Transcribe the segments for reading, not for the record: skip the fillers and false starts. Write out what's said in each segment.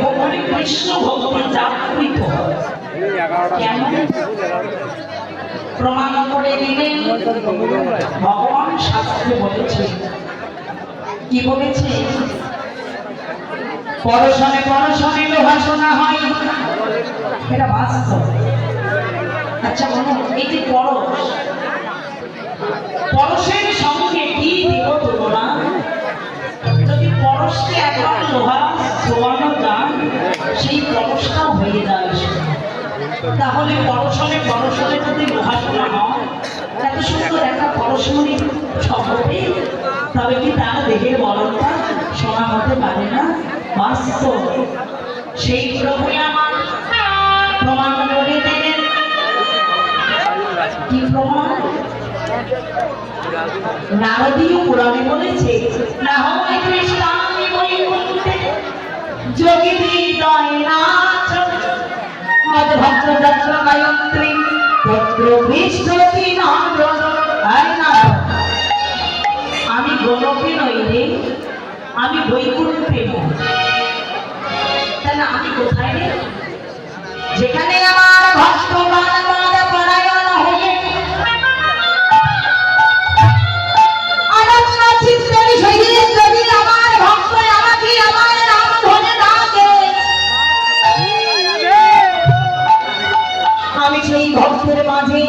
ভগবান কৃষ্ণ ভক্তি জাগৃত কেমন প্রমাণ করে দিলেন। ভগবান শাস্ত্রে বলেছে, কি বলেছে? পরশনে পরশনে লোহা সোনা হয়, এটা বাস্তব। আচ্ছা বলো, এই যে পরশ, পরশের সঙ্গে কি দেব তোমরা? যদি পরশকে একবার লোহা ছোঁয়ানো যান, সেই পরশটাও হয়ে যায়। তাহলে পরশনে পরশনে যদি লোহা সোনা হয়, এত সুন্দর একটা পরশমণি শব্দটি, তবে কি তার দেহের বলনটা সোনা হতে পারে না? বাস্তব। সেই প্রভু আমার প্রমাণ করে দিলেন। কি প্রমাণ? নারদীয় পুরাণে বলেছে, না হয় কৃষ্ণামি বৈকুণ্ঠে যোগী হৃদয় নাচ মদভক্ত যত্র গায়ত্রী তত্র বিষ্ণতি নাদ। আমি গোলকে নই রে, আমি বৈকুণ্ঠে নই। তাহলে আমি কোথায় রে? যেখানে আমার ভক্ত বারবার পরায়ণ হয়ে অনন্য চিত্তের সহিত যদি আমার ভক্ত আমাকে আমার নাম ধরে ডাকে, আমি সেই ভক্তের মাঝে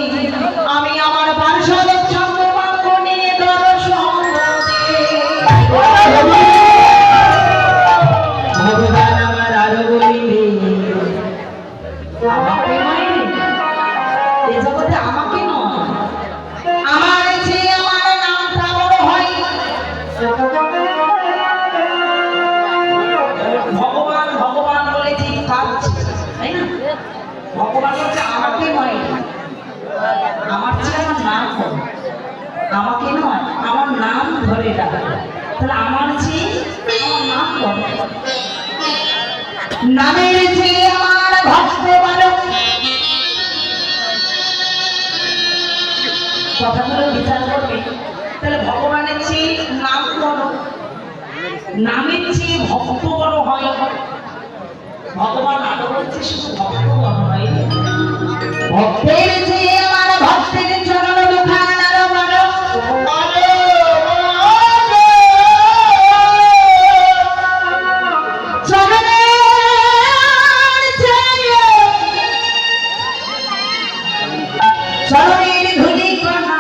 আমি আমার পার্শ্বদ সঙ্গমাঙ্গ নিয়ে দর্শন ভগবান আমার আরো বলিলে আমাকে নয়, এ জগতে আমাকে নয়, আমার যে আমার নামটা বড় হয়। ভগবান ভগবান বলে ঠিক কাঁদছে, তাই না? ভগবান বলছে আমাকে নয়, আমার চেয়ে আমার নাম বড়, আমাকে নয়, আমার নাম ধরে ডাকা। তাহলে আমার চেয়ে আমার নাম বড়, নামের চেয়ে আমার ভক্ত বড়। কথাগুলো বিচার করবে, তাহলে ভগবানের চেয়ে নাম বড়, নামের চেয়ে ভক্ত বড় হয়। ভগবান আরো বলছে শুধু ভক্ত বড় হয়, ভক্তের চেয়ে আমার ভক্তের চরণ দুখান আরো বড়। চরণের ধুলি কণা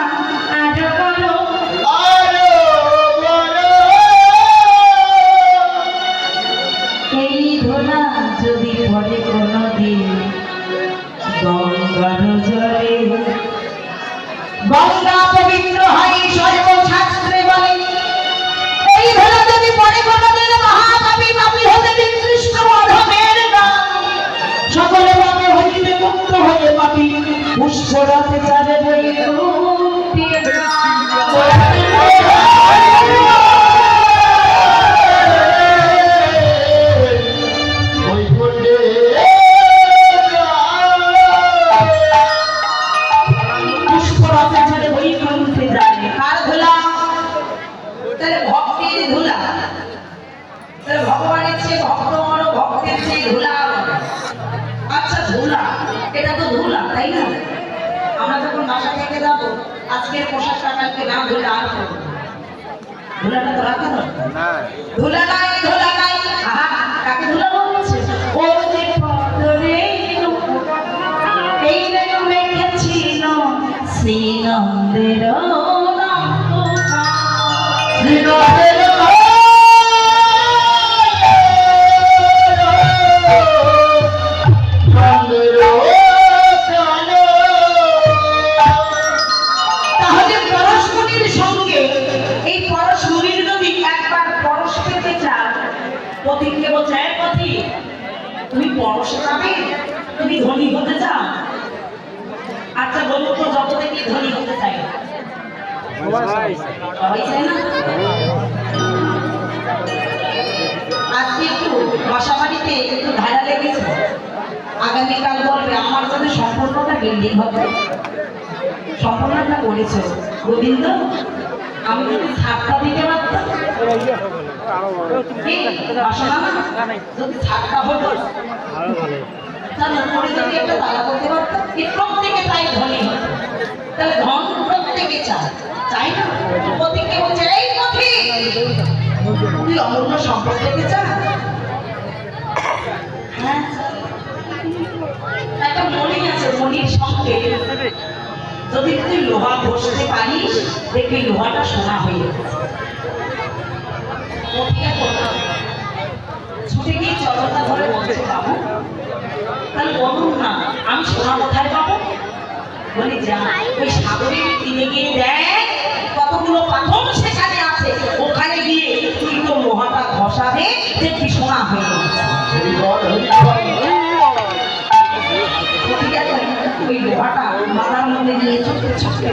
আরো বড়, এই ধুলা যদি পড়ে কোনদিন গঙ্গার জলে, গঙ্গা পবিত্র হয় সর্বশাস্ত্রে বলে। এই ধুলা যদি পড়ে কোনদিন মহাপাপী পাপী হতে নিকৃষ্ট অধমের নাম, সকলে পাপে হইতে মুক্ত হয়ে পাপী পুষ্পরাতে চারে বৈকুণ্ঠে যায়। কার ধুলা? তাহলে ভক্তির ধুলা। তাহলে ভগবানের চেয়ে ভক্ত বড়, ভক্তের চেয়ে ধুলা বড়। আচ্ছা ধুলা, এটা তো ধুলা, তাই না? আমরা যখন বাসা থেকে যাবো, আজকের পোশাকটা কালকে না ধুলে আর করবো, ধুলাটা তো রাখা দরকার। ধুলা নাই, ধুলা নাই, কাকে ধুলা বলছে? ও যে পদরে এই রেণু রেখেছিল শ্রীনন্দের তাহলে পরশমণির সঙ্গে এই পরশমণির যদি একবার পরশ পেতে চান, পথিককে বলছে পথিক তুমি পরশ পাবে, তুমি ধনী হতে চাও? আচ্ছা বলো তো, জগতে কি ধনী হতে চাই? সবাই চায় না? আজকে একটু বাসা বাড়িতে একটু ধারা লেগেছে, আগামীকাল বলবে আমার সাথে সম্পূর্ণটা বিল্ডিং হবে, সম্পূর্ণটা করেছে গোবিন্দ। আমি যদি ছাড়টা দিতে পারতাম আসলে না যদি ছাড়টা হতো তাহলে উপরে যদি একটা তালা করতে পারতাম কি প্রত্যেকে চাই ধনী তাহলে ধন প্রত্যেকে চায় চাই না প্রত্যেকে বলছে এই পথি তুই অমূল্য সম্পদ পেতে চাস হ্যাঁ একটা মণি আছে মণির সঙ্গে যদি তুই লোহা ঘষতে পারিস দেখবি লোহাটা সোনা হয়ে যাচ্ছে ছুটে গিয়ে চরণটা ধরে বলছে বাবু তাহলে বলুন না আমি সোনা কোথায় পাবো বলি যা ওই সাগরের কিনে গিয়ে দেখ কতগুলো পাথর সেখানে আছে ওখানে গিয়ে তুই তো লোহাটা ঘষাবে দেখবি সোনা হয়ে যাচ্ছে ওই লোহাটা মাথার মধ্যে নিয়ে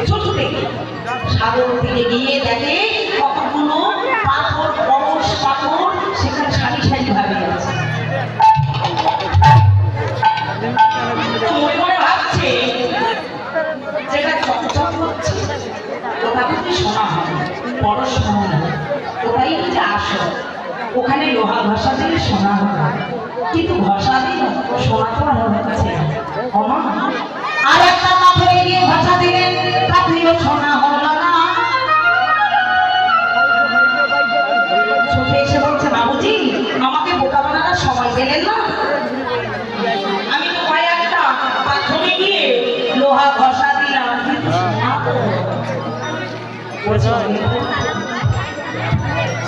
ছুটতে সাগর থেকে গিয়ে দেখে কতগুলো পাথর পরশ পাথর সেখানে সারি সারি ভাবে আছে মনে মনে ভাবছে যেটা চকচক হচ্ছে ওটা কিন্তু সোনা হবে পরশ মনে হয় ওটাই যে আসল ওখানে লোহা ঘষা দিলে সোনা হবে কিন্তু ঘষা দিল সোনা তো আর হচ্ছে আর একটা পাথরে গিয়ে ঘষা দিলেন তাতেও সোনা হলো না ছুটে এসে বলছে বাবুজি আমাকে বোকা বানানোর সময় দিলেন না আমি তো কয়েকটা পাথরে গিয়ে লোহা ঘষা দিলাম কিন্তু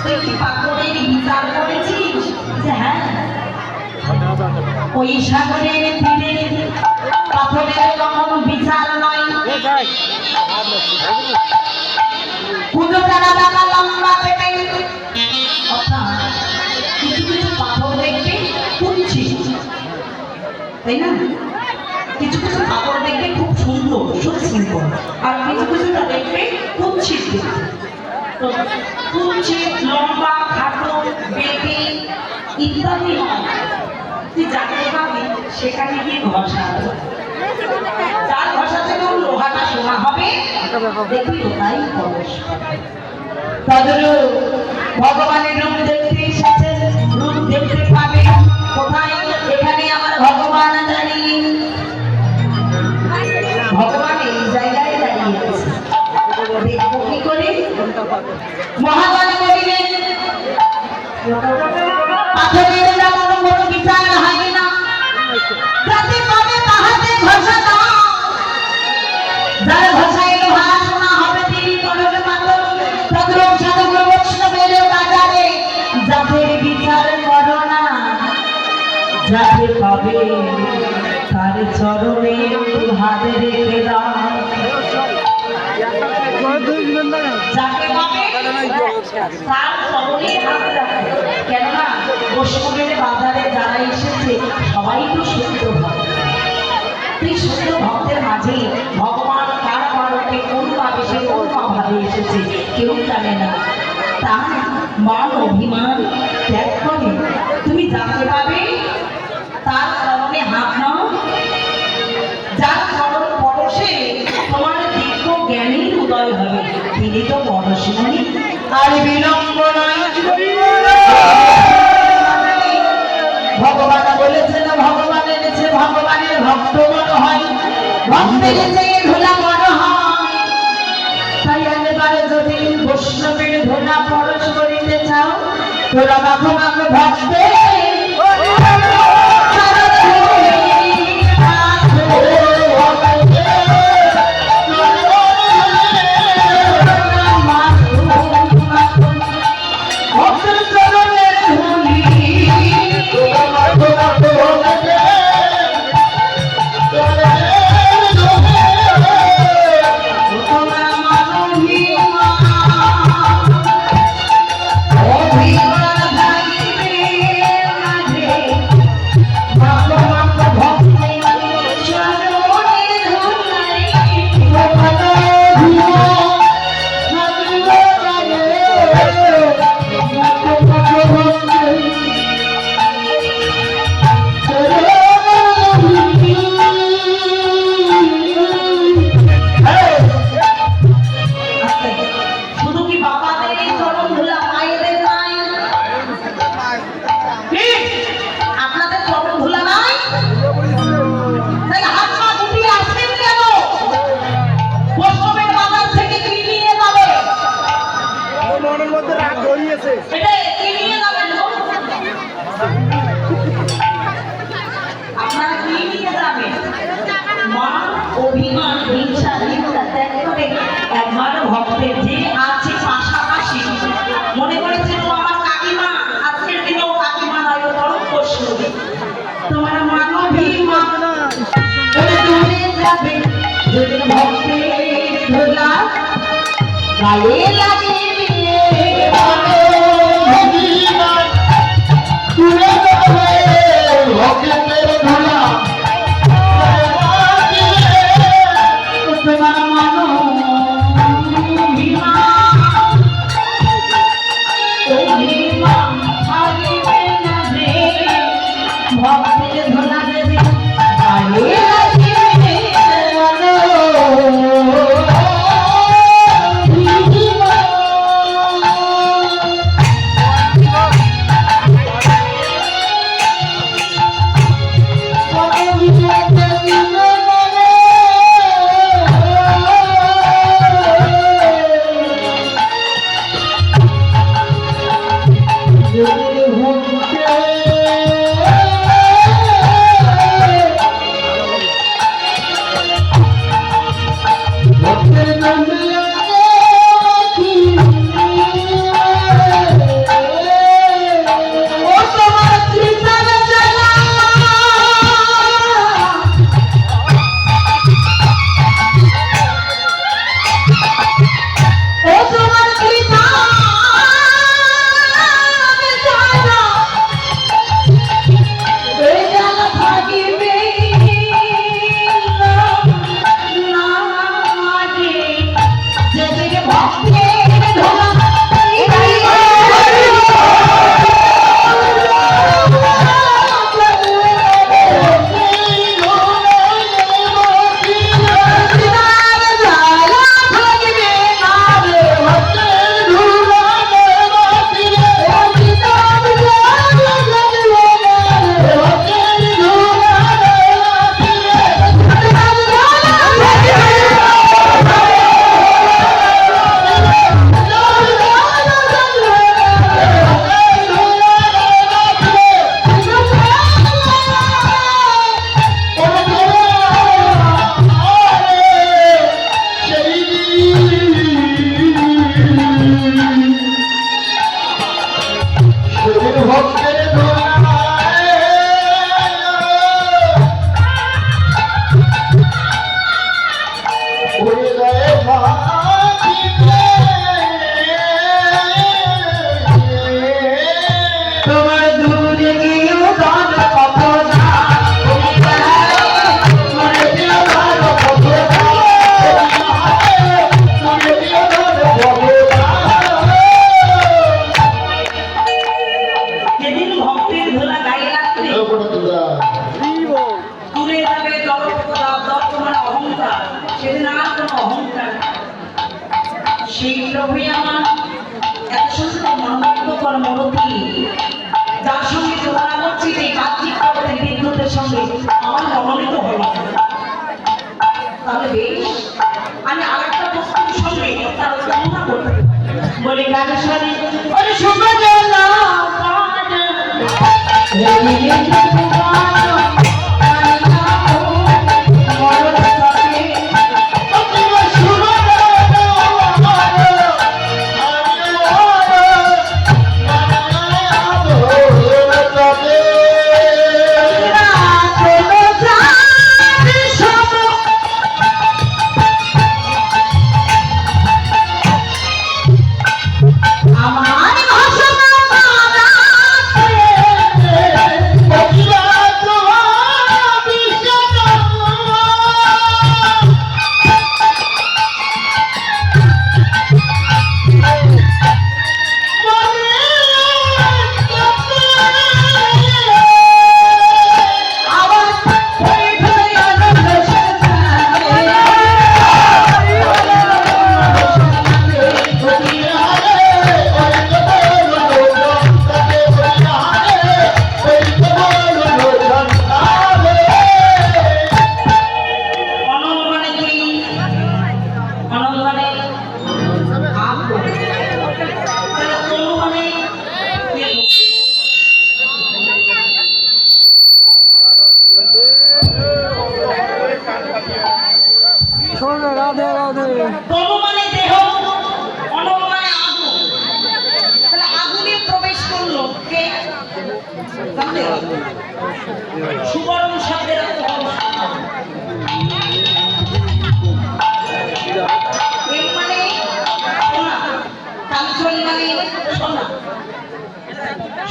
তুই কি পাথরের বিচার করেছিস যে হ্যাঁ ওই সাগরের তীরে পাথরের কোনো বিচার নয় পুজো চারা লাগা লম্বা পেটে কিছু কিছু পাথর দেখবে কুচ্ছি তাই না কিছু কিছু পাথর দেখবে খুব সুন্দর সুন্দর আর কিছু কিছুটা দেখবে কুচ্ছিত কুচ্ছিত লম্বা খাটো বেটে ইত্যাদি নয় তুই যাকে পাবি সেখানে গিয়ে ঘষা যার ঘষা থেকে লোহাটা সোনা হবে দেখবি ওটাই পরশ তদরূপ ভগবানের রূপ দেখতে এসেছেন রূপ দেখতে পাবে কোথায় এখানে আমার ভগবান দাঁড়িয়ে ভগবান এই জায়গায় দাঁড়িয়ে আছে দেখবো কি করে মহাবান করিলেন পাথরের যেমন কোনো বিচার হয় না যাতে পাবে তাহাতে ঘষা দাও যার ভাষায় লোহা শোনা হবে তিনি করবে মাত্র তদ্রূপ সাধুগুরু বৈষ্ণবের বাজারে যাদের বিচার করো না যাতে পাবে তার চরণে হাত রেখে দাও যাকে পাবে তার চরণে হাত রাখো কেননা বৈষ্ণবের বাজারে যারা এসেছে সবাই তো সত্য ভক্ত এই সত্য ভক্তের মাঝে ভগবান কার ভারতে কোন ভাবে সে কোন ভাবে এসেছে কেউ জানে না তার মান অভিমান ত্যাগ করে তুমি যাকে পাবে তার চরণে হাত নাও যার চরণ পরশে তোমার দিব্য জ্ঞানীর উদয় হবে তিনি তো পরশমণি আর বিলম্ব নয় ভগবান বলেছেন ভগবানের যে ভগবানের ভক্ত মনে হয় ভক্তের যে ধুলা মনে হয় তাই এবারে যদি বৈষ্ণবের ধুলা পরশ করিতে চাও তোরা মাখো মাখো ভক্তে যেদিন ভক্তি ধুলা গায়ে লাগে যার সঙ্গে তুলনা করছি এই বাহ্যিক জগতের বিদ্যুতের সঙ্গে আমার মনোনীত হল। তাহলে বেশ আমি আরেকটা বস্তুর সঙ্গে তার তুলনা করতে বলি গানেশ্বরী ওরে শুভ জনা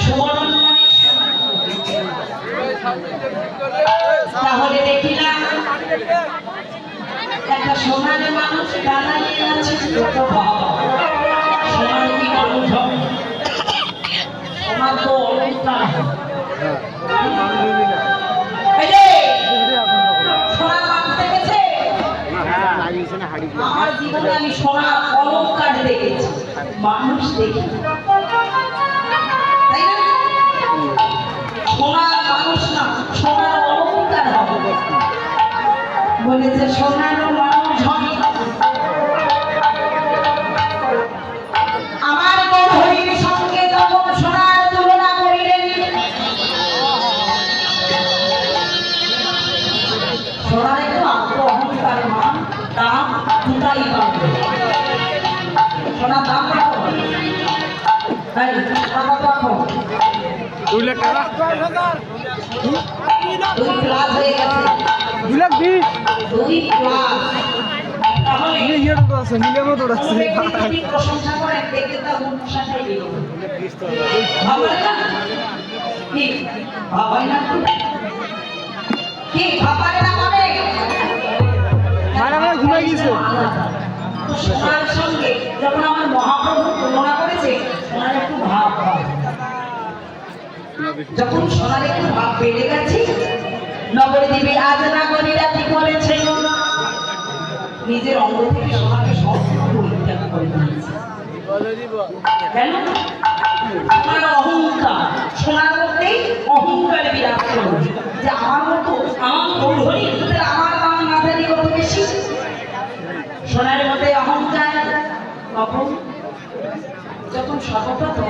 সুবর্ণ তাহলে দেখিলাম একটা সোনালি মানুষ দাঁড়িয়ে আছে সোনালি কি মানুষ হবে সোনার তো অলঙ্কার সোনার মানুষ দেখেছে আমার জীবনে আমি সোনার অলঙ্কার দেখেছি মানুষ দেখি তাই না সোনার মানুষ না সোনার অলঙ্কার হবে বলেছে সোনার মানুষ হবে আমার গৌরীর সঙ্গে যখন সোনার তুলনা করিলেন সোনার একটু আত্ম অহংকার মান দাম দুটাই পাবে সোনার দাম রাখো তাই টাকা রাখো 2 লাখ টাকা 2 প্লাস হয়ে গেছে 2 লাখ 20 2 প্লাস তাহলে ইয়ে তো আছে মিলে মতো আছে প্রশংসা করে দেখতে তার অনুসারে দিল ভাবলে না কি ভাবাই না কি ভাবারে না পাবে মানে ঘুমাই গেছে সোনার সঙ্গে যখন আমার মহাপ্রভু তুলনা করেছে সোনার একটু ভাব হয় যখন সোনার একটু ভাব বেড়ে গেছে নগরী দেবী আজ নাগরী রাতি করেছে নিজের অঙ্গ থেকে সোনাকে সম্পূর্ণ পরিত্যাগ করে দিয়েছে কেন আমার অহংকার সোনার মধ্যেই অহংকার বিরাজ করবে যে আমার মতো আমার গৌরী আমার দাম মাথারি কত বেশি সোনার মধ্যে অহংকার কখন যখন সর্বপ্রথম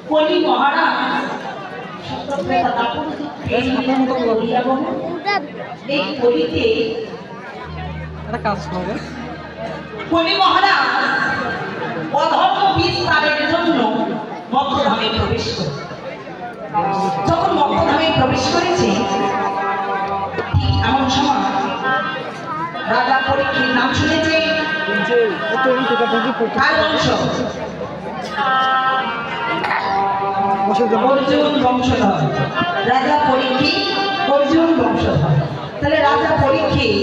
কলি মহারাজ এই কলিতে কাজ করে কলি মহারাজ অধর্ম বিস্তারের জন্য মধ্যধামে প্রবেশ করে যখন মধ্যধামে প্রবেশ করেছে এমন সময় রাজা পরীক্ষিত নাম শুনেছে কার বংশ অর্জুন বংশধর রাজা পরীক্ষিত অর্জুন বংশধর তাহলে রাজা পরীক্ষিত